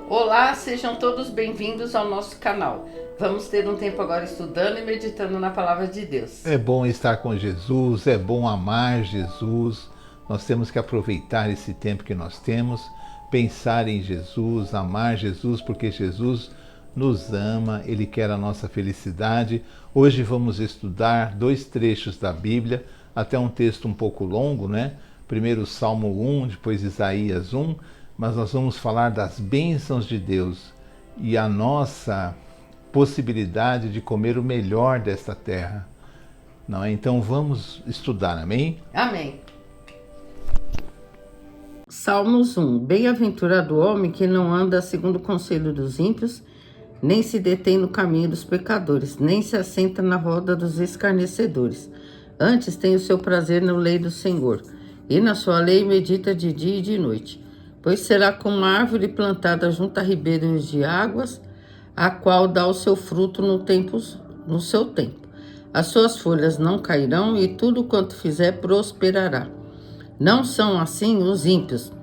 Olá, sejam todos bem-vindos ao nosso canal. Vamos ter um tempo agora estudando e meditando na Palavra de Deus. É bom estar com Jesus, é bom amar Jesus. Nós temos que aproveitar esse tempo que nós temos, pensar em Jesus, amar Jesus, porque Jesus nos ama, Ele quer a nossa felicidade. Hoje vamos estudar 2 trechos da Bíblia, até um texto um pouco longo, né? Primeiro Salmo 1, depois Isaías 1, mas nós vamos falar das bênçãos de Deus e a nossa possibilidade de comer o melhor desta terra. Não é? Então vamos estudar, amém? Amém. Salmos 1. Bem-aventurado o homem que não anda segundo o conselho dos ímpios, nem se detém no caminho dos pecadores, nem se assenta na roda dos escarnecedores. Antes tem o seu prazer na lei do Senhor, e na sua lei medita de dia e de noite. Pois será como uma árvore plantada junto a ribeiros de águas, a qual dá o seu fruto no seu tempo. As suas folhas não cairão, e tudo quanto fizer prosperará. Não são assim os ímpios,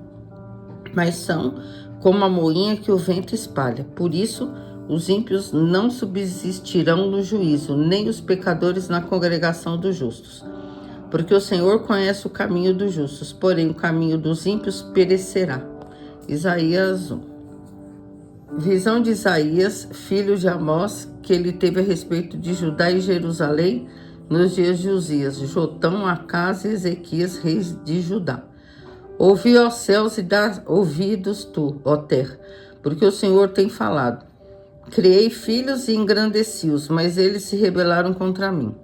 mas são como a moinha que o vento espalha. Por isso, os ímpios não subsistirão no juízo, nem os pecadores na congregação dos justos. Porque o Senhor conhece o caminho dos justos, porém o caminho dos ímpios perecerá. Isaías 1. Visão de Isaías, filho de Amós, que ele teve a respeito de Judá e Jerusalém nos dias de Uzias, Jotão, Acás e Ezequias, reis de Judá. Ouvi, ó céus, e dá ouvidos tu, ó terra, porque o Senhor tem falado. Criei filhos e engrandeci-os, mas eles se rebelaram contra mim.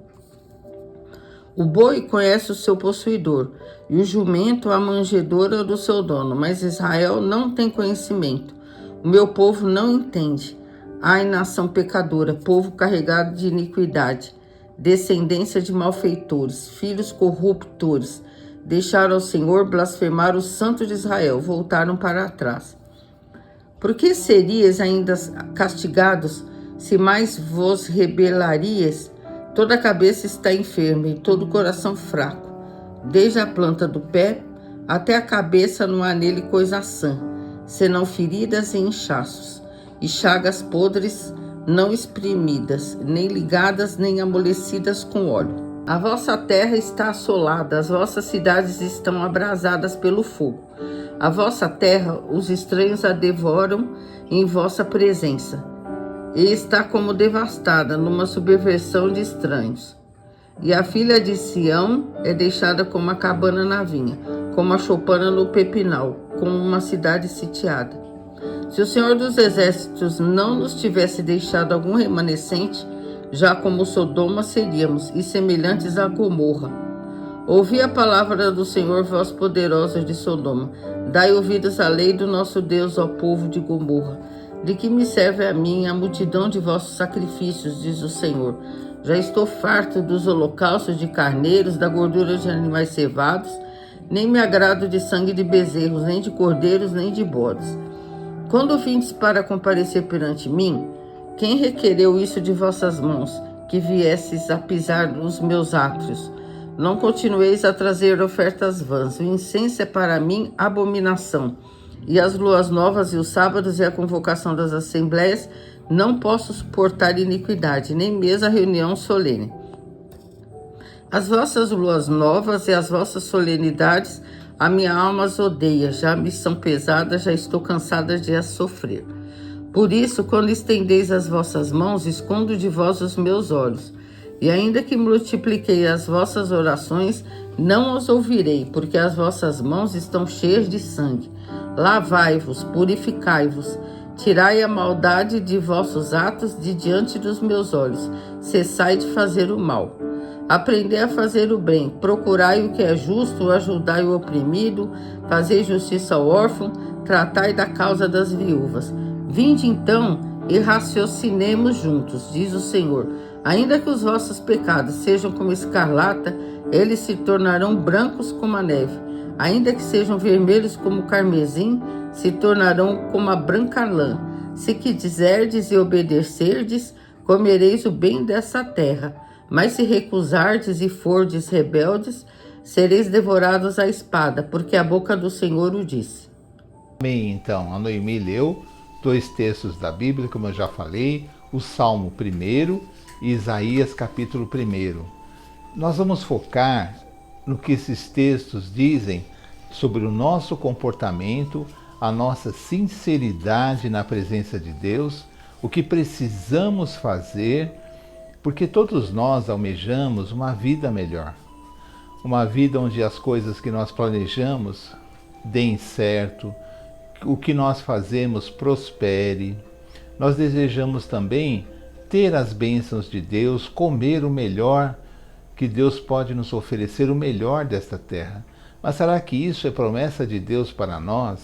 O boi conhece o seu possuidor, e o jumento a manjedoura do seu dono, mas Israel não tem conhecimento. O meu povo não entende. Ai, nação pecadora, povo carregado de iniquidade, descendência de malfeitores, filhos corruptores, deixaram o Senhor, blasfemaram o Santo de Israel, voltaram para trás. Por que serias ainda castigados, se mais vos rebelarias? Toda a cabeça está enferma e todo o coração fraco. Desde a planta do pé até a cabeça não há nele coisa sã, senão feridas e inchaços, e chagas podres não exprimidas, nem ligadas, nem amolecidas com óleo. A vossa terra está assolada, as vossas cidades estão abrasadas pelo fogo. A vossa terra, os estranhos a devoram em vossa presença, e está como devastada numa subversão de estranhos. E a filha de Sião é deixada como a cabana na vinha, como a choupana no pepinal, como uma cidade sitiada. Se o Senhor dos Exércitos não nos tivesse deixado algum remanescente, já como Sodoma seríamos, e semelhantes a Gomorra. Ouvi a palavra do Senhor, vós poderosos de Sodoma. Dai ouvidos à lei do nosso Deus, ó povo de Gomorra. De que me serve a mim a multidão de vossos sacrifícios, diz o Senhor. Já estou farto dos holocaustos de carneiros, da gordura de animais cevados, nem me agrado de sangue de bezerros, nem de cordeiros, nem de bodes. Quando vindes para comparecer perante mim, quem requereu isso de vossas mãos, que viesses a pisar nos meus átrios? Não continueis a trazer ofertas vãs. O incenso é para mim abominação. E as luas novas e os sábados e a convocação das assembleias, não posso suportar iniquidade, nem mesmo a reunião solene. As vossas luas novas e as vossas solenidades, a minha alma as odeia, já me são pesadas, já estou cansada de as sofrer. Por isso, quando estendeis as vossas mãos, escondo de vós os meus olhos. E ainda que multipliquei as vossas orações, não os ouvirei, porque as vossas mãos estão cheias de sangue. Lavai-vos, purificai-vos, tirai a maldade de vossos atos de diante dos meus olhos, cessai de fazer o mal. Aprendei a fazer o bem, procurai o que é justo, ajudai o oprimido, fazei justiça ao órfão, tratai da causa das viúvas. Vinde então e raciocinemos juntos, diz o Senhor. Ainda que os vossos pecados sejam como escarlata, eles se tornarão brancos como a neve. Ainda que sejam vermelhos como o carmesim, se tornarão como a branca lã. Se quiserdes e obedecerdes, comereis o bem dessa terra. Mas se recusardes e fordes rebeldes, sereis devorados à espada, porque a boca do Senhor o disse. Amém, então. A Noemi leu dois textos da Bíblia, como eu já falei, o Salmo 1 e Isaías capítulo 1. Nós vamos focar no que esses textos dizem sobre o nosso comportamento, a nossa sinceridade na presença de Deus, o que precisamos fazer, porque todos nós almejamos uma vida melhor. Uma vida onde as coisas que nós planejamos deem certo, o que nós fazemos prospere. Nós desejamos também ter as bênçãos de Deus, comer o melhor que Deus pode nos oferecer, o melhor desta terra. Mas será que isso é promessa de Deus para nós?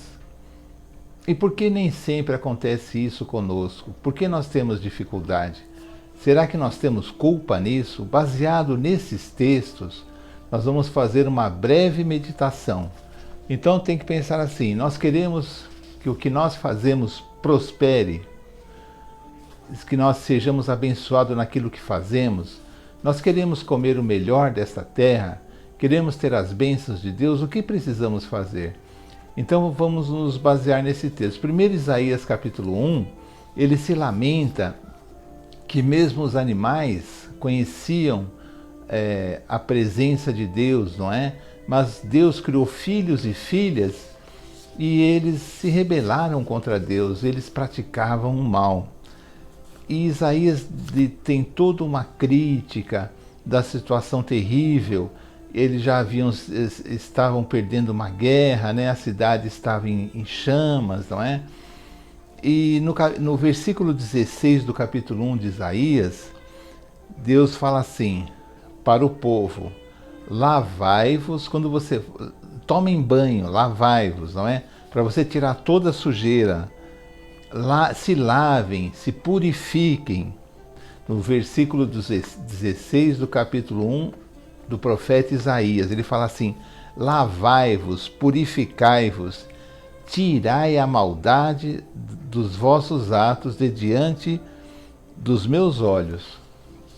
E por que nem sempre acontece isso conosco? Por que nós temos dificuldade? Será que nós temos culpa nisso? Baseado nesses textos, nós vamos fazer uma breve meditação. Então tem que pensar assim, nós queremos que o que nós fazemos prospere, que nós sejamos abençoados naquilo que fazemos, nós queremos comer o melhor desta terra, queremos ter as bênçãos de Deus, o que precisamos fazer? Então vamos nos basear nesse texto. Primeiro Isaías capítulo 1, ele se lamenta que mesmo os animais conheciam a presença de Deus, não é? Mas Deus criou filhos e filhas e eles se rebelaram contra Deus, eles praticavam o mal. E Isaías tem toda uma crítica da situação terrível. Eles já estavam perdendo uma guerra, né? A cidade estava em chamas, não é? E no versículo 16 do capítulo 1 de Isaías, Deus fala assim para o povo: lavai-vos, quando você tomem banho, lavai-vos, não é? Para você tirar toda a sujeira, se lavem, se purifiquem. No versículo 16 do capítulo 1 do profeta Isaías, ele fala assim: lavai-vos, purificai-vos, tirai a maldade dos vossos atos de diante dos meus olhos.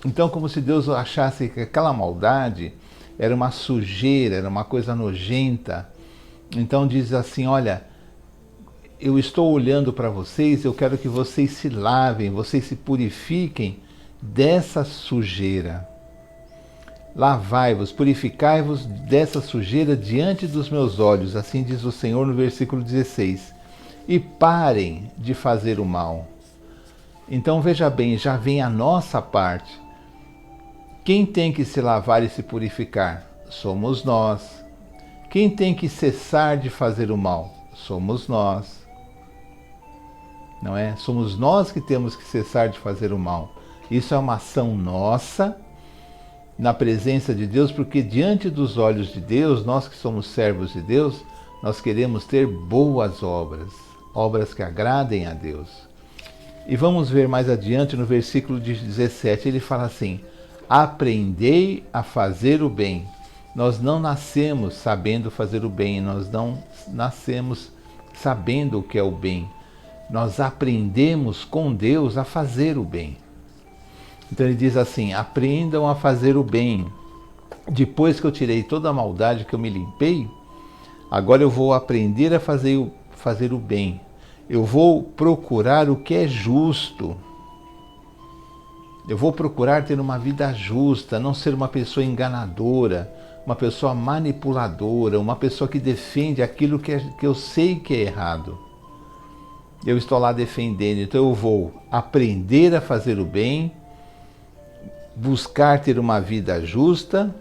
Então, como se Deus achasse que aquela maldade era uma sujeira, era uma coisa nojenta. Então diz assim: olha, eu estou olhando para vocês, eu quero que vocês se lavem, vocês se purifiquem dessa sujeira. Lavai-vos, purificai-vos dessa sujeira diante dos meus olhos, assim diz o Senhor no versículo 16. E parem de fazer o mal. Então veja bem, já vem a nossa parte. Quem tem que se lavar e se purificar? Somos nós. Quem tem que cessar de fazer o mal? Somos nós. Não é? Somos nós que temos que cessar de fazer o mal. Isso é uma ação nossa, na presença de Deus, porque diante dos olhos de Deus, nós que somos servos de Deus, nós queremos ter boas obras, obras que agradem a Deus. E vamos ver mais adiante no versículo 17, ele fala assim: aprendei a fazer o bem. Nós não nascemos sabendo fazer o bem, nós não nascemos sabendo o que é o bem. Nós aprendemos com Deus a fazer o bem. Então ele diz assim: aprendam a fazer o bem. Depois que eu tirei toda a maldade, que eu me limpei, agora eu vou aprender a fazer o bem. Eu vou procurar o que é justo. Eu vou procurar ter uma vida justa, não ser uma pessoa enganadora, uma pessoa manipuladora, uma pessoa que defende aquilo que eu sei que é errado. Eu estou lá defendendo, então eu vou aprender a fazer o bem, buscar ter uma vida justa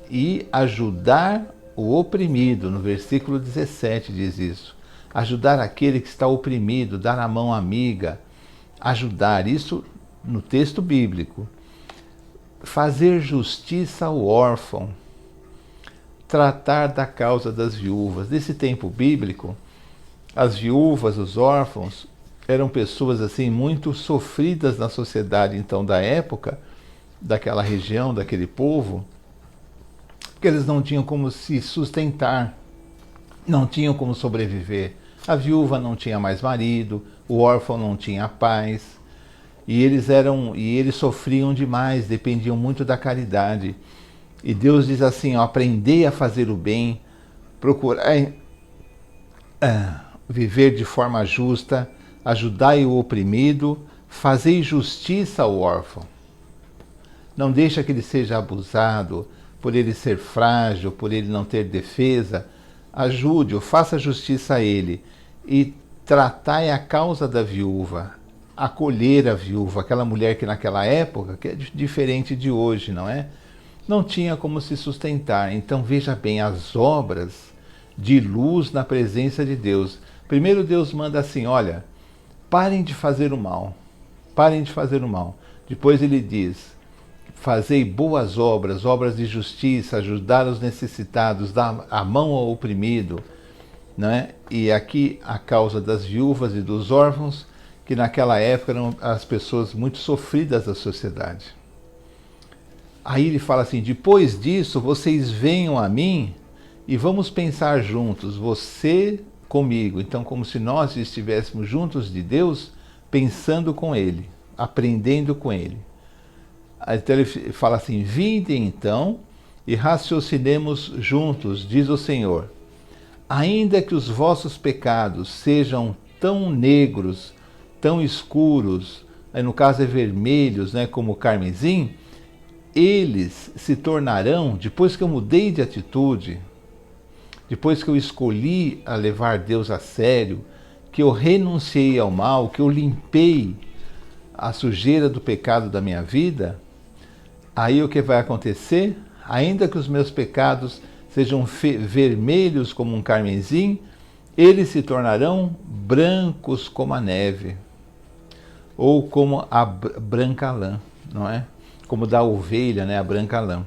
e ajudar o oprimido. No versículo 17 diz isso. Ajudar aquele que está oprimido, dar a mão amiga, ajudar, isso no texto bíblico. Fazer justiça ao órfão, tratar da causa das viúvas. Nesse tempo bíblico, as viúvas, os órfãos, eram pessoas assim muito sofridas na sociedade então da época, daquela região, daquele povo, porque eles não tinham como se sustentar, não tinham como sobreviver. A viúva não tinha mais marido, o órfão não tinha paz, e eles sofriam demais, dependiam muito da caridade. E Deus diz assim: ó, aprendei a fazer o bem, procurai viver de forma justa, ajudai o oprimido, fazei justiça ao órfão. Não deixa que ele seja abusado, por ele ser frágil, por ele não ter defesa. Ajude-o, faça justiça a ele e tratai a causa da viúva, acolher a viúva, aquela mulher que naquela época, que é diferente de hoje, não é? Não tinha como se sustentar. Então veja bem, as obras de luz na presença de Deus. Primeiro Deus manda assim, olha, parem de fazer o mal, parem de fazer o mal. Depois ele diz, fazei boas obras, obras de justiça, ajudar os necessitados, dar a mão ao oprimido, não é? E aqui a causa das viúvas e dos órfãos, que naquela época eram as pessoas muito sofridas da sociedade. Aí ele fala assim, depois disso vocês venham a mim e vamos pensar juntos, você comigo. Então como se nós estivéssemos juntos de Deus, pensando com Ele, aprendendo com Ele. Então ele fala assim, vinde então e raciocinemos juntos, diz o Senhor. Ainda que os vossos pecados sejam tão negros, tão escuros, no caso é vermelhos, né, como o carmesim, eles se tornarão, depois que eu mudei de atitude, depois que eu escolhi a levar Deus a sério, que eu renunciei ao mal, que eu limpei a sujeira do pecado da minha vida, aí o que vai acontecer? Ainda que os meus pecados sejam vermelhos como um carmesim, eles se tornarão brancos como a neve, ou como a branca lã, não é? Como da ovelha, né, a branca lã.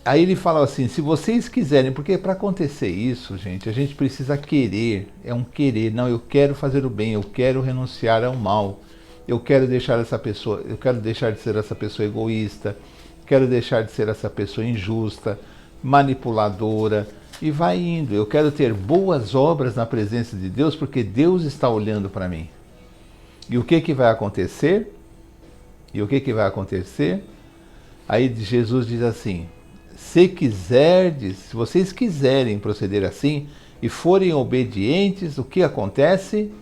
Aí ele fala assim, se vocês quiserem, porque para acontecer isso, gente, a gente precisa querer, é um querer, não, eu quero fazer o bem, eu quero renunciar ao mal, eu quero deixar essa pessoa, eu quero deixar de ser essa pessoa egoísta, quero deixar de ser essa pessoa injusta, manipuladora, e vai indo. Eu quero ter boas obras na presença de Deus, porque Deus está olhando para mim. E o que vai acontecer? E o que vai acontecer? Aí Jesus diz assim, se vocês quiserem proceder assim e forem obedientes, o que acontece?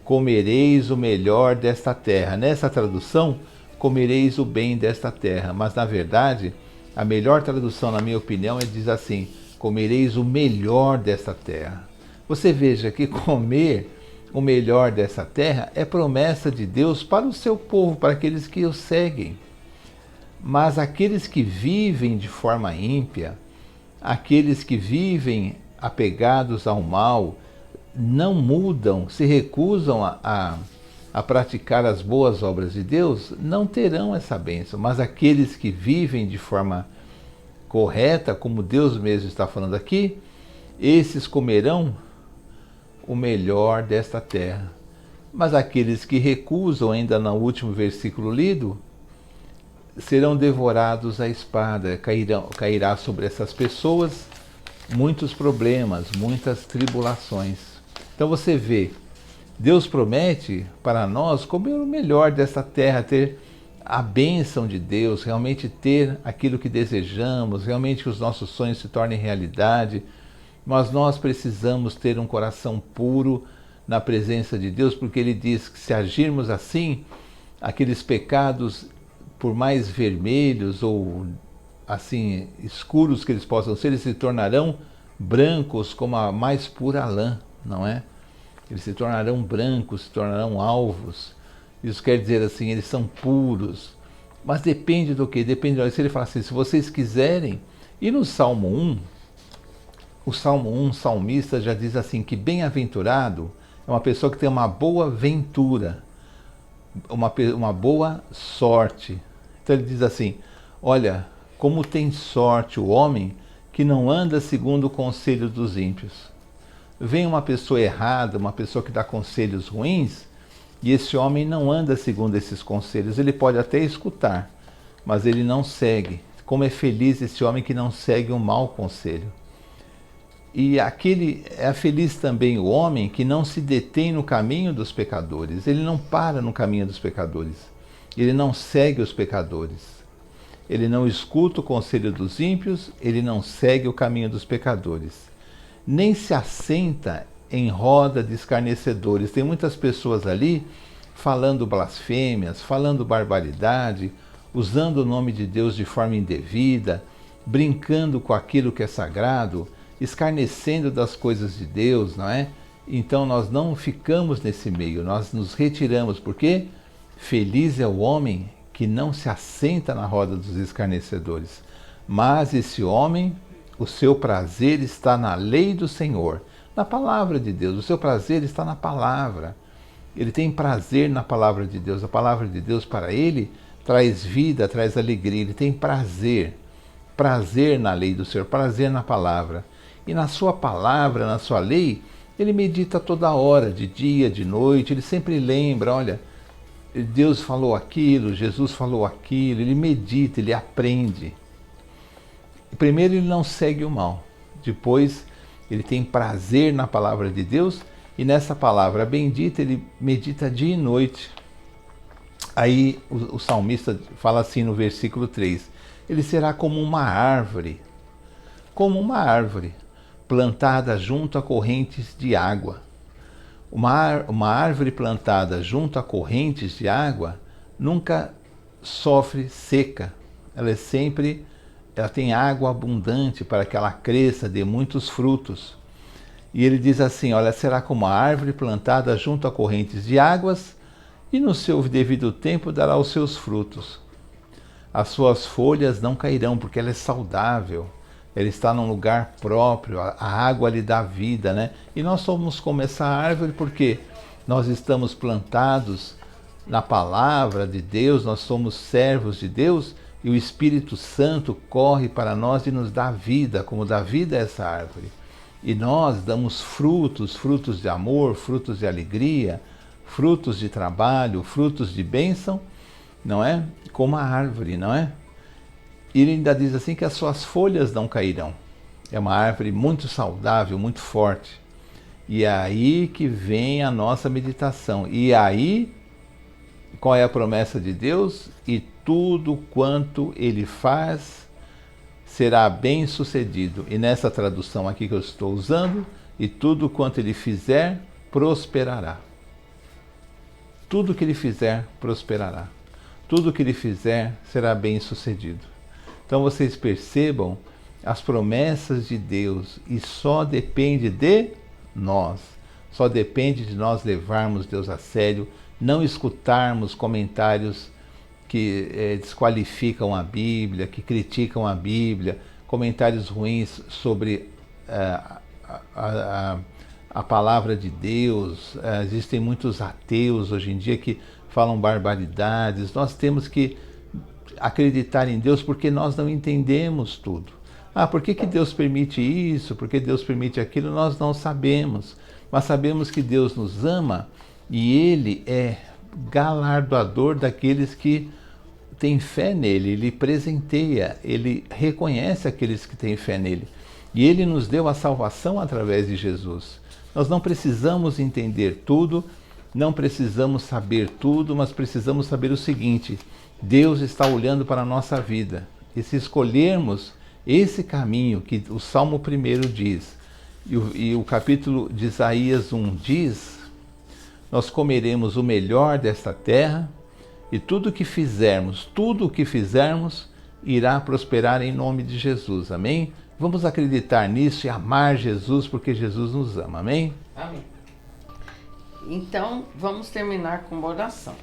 Comereis o melhor desta terra. Nessa tradução, comereis o bem desta terra. Mas, na verdade, a melhor tradução, na minha opinião, diz assim, comereis o melhor desta terra. Você veja que comer o melhor dessa terra é promessa de Deus para o seu povo, para aqueles que o seguem. Mas aqueles que vivem de forma ímpia, aqueles que vivem apegados ao mal, não mudam, se recusam a praticar as boas obras de Deus, não terão essa bênção. Mas aqueles que vivem de forma correta, como Deus mesmo está falando aqui, esses comerão o melhor desta terra. Mas aqueles que recusam, ainda no último versículo lido, serão devorados à espada, cairá sobre essas pessoas muitos problemas, muitas tribulações. Então você vê, Deus promete para nós comer o melhor desta terra, ter a bênção de Deus, realmente ter aquilo que desejamos, realmente que os nossos sonhos se tornem realidade. Mas nós precisamos ter um coração puro na presença de Deus, porque Ele diz que se agirmos assim, aqueles pecados, por mais vermelhos ou assim escuros que eles possam ser, eles se tornarão brancos como a mais pura lã, não é? Eles se tornarão brancos, se tornarão alvos. Isso quer dizer assim, eles são puros. Mas depende do quê? Depende, se ele fala assim, se vocês quiserem, e no Salmo 1, o Salmo 1, o salmista já diz assim, que bem-aventurado é uma pessoa que tem uma boa ventura, uma boa sorte. Então ele diz assim, olha, como tem sorte o homem que não anda segundo o conselho dos ímpios. Vem uma pessoa errada, uma pessoa que dá conselhos ruins, e esse homem não anda segundo esses conselhos. Ele pode até escutar, mas ele não segue. Como é feliz esse homem que não segue um mau conselho. E é feliz também o homem que não se detém no caminho dos pecadores. Ele não para no caminho dos pecadores. Ele não segue os pecadores. Ele não escuta o conselho dos ímpios, ele não segue o caminho dos pecadores. Nem se assenta em roda de escarnecedores. Tem muitas pessoas ali falando blasfêmias, falando barbaridade, usando o nome de Deus de forma indevida, brincando com aquilo que é sagrado, escarnecendo das coisas de Deus, não é? Então nós não ficamos nesse meio, nós nos retiramos, porque feliz é o homem que não se assenta na roda dos escarnecedores. Mas esse homem, o seu prazer está na lei do Senhor, na palavra de Deus. O seu prazer está na palavra. Ele tem prazer na palavra de Deus. A palavra de Deus para ele traz vida, traz alegria. Ele tem prazer. Prazer na lei do Senhor, prazer na palavra. E na sua palavra, na sua lei, ele medita toda hora, de dia, de noite. Ele sempre lembra, olha, Deus falou aquilo, Jesus falou aquilo. Ele medita, ele aprende. Primeiro ele não segue o mal. Depois ele tem prazer na palavra de Deus. E nessa palavra bendita ele medita dia e noite. Aí o salmista fala assim no versículo 3. Ele será como uma árvore plantada junto a correntes de água. Uma árvore plantada junto a correntes de água nunca sofre seca. Ela tem água abundante para que ela cresça, dê muitos frutos. E ele diz assim, olha, será como a árvore plantada junto a correntes de águas, e no seu devido tempo dará os seus frutos. As suas folhas não cairão, porque ela é saudável, ela está num lugar próprio, a água lhe dá vida, né? E nós somos como essa árvore porque nós estamos plantados na palavra de Deus, nós somos servos de Deus, e o Espírito Santo corre para nós e nos dá vida, como dá vida a essa árvore. E nós damos frutos, frutos de amor, frutos de alegria, frutos de trabalho, frutos de bênção, não é? Como a árvore, não é? E ele ainda diz assim que as suas folhas não cairão. É uma árvore muito saudável, muito forte. E é aí que vem a nossa meditação. E aí, qual é a promessa de Deus? E tudo quanto ele faz será bem sucedido. E nessa tradução aqui que eu estou usando, e tudo quanto ele fizer, prosperará. Tudo que ele fizer, prosperará. Tudo que ele fizer, será bem sucedido. Então vocês percebam as promessas de Deus, e só depende de nós. Só depende de nós levarmos Deus a sério, não escutarmos comentários que desqualificam a Bíblia, que criticam a Bíblia, comentários ruins sobre a palavra de Deus. Existem muitos ateus hoje em dia que falam barbaridades. Nós temos que acreditar em Deus porque nós não entendemos tudo. Por que Deus permite isso? Por que Deus permite aquilo? Nós não sabemos. Mas sabemos que Deus nos ama e Ele é galardoador daqueles que têm fé nele. Ele presenteia, Ele reconhece aqueles que têm fé nele. E Ele nos deu a salvação através de Jesus. Nós não precisamos entender tudo, não precisamos saber tudo, mas precisamos saber o seguinte: Deus está olhando para a nossa vida. E se escolhermos esse caminho que o Salmo 1 diz, e o capítulo de Isaías 1 diz, nós comeremos o melhor desta terra, e tudo o que fizermos, irá prosperar em nome de Jesus. Amém? Vamos acreditar nisso e amar Jesus, porque Jesus nos ama. Amém? Amém. Então, vamos terminar com uma oração.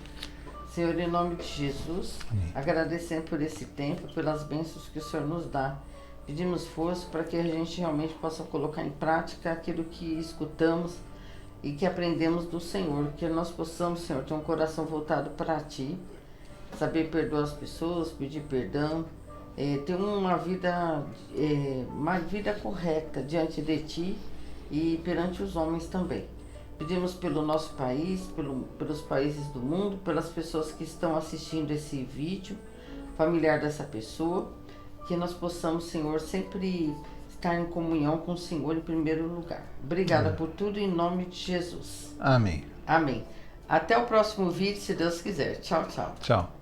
Senhor, em nome de Jesus, amém, agradecendo por esse tempo, pelas bênçãos que o Senhor nos dá. Pedimos força para que a gente realmente possa colocar em prática aquilo que escutamos e que aprendemos do Senhor. Que nós possamos, Senhor, ter um coração voltado para Ti, saber perdoar as pessoas, pedir perdão, ter uma vida correta diante de Ti e perante os homens também. Pedimos pelo nosso país, pelos países do mundo, pelas pessoas que estão assistindo esse vídeo, familiar dessa pessoa, que nós possamos, Senhor, sempre estar em comunhão com o Senhor em primeiro lugar. Obrigada por tudo, em nome de Jesus. Amém. Amém. Até o próximo vídeo, se Deus quiser. Tchau, tchau. Tchau.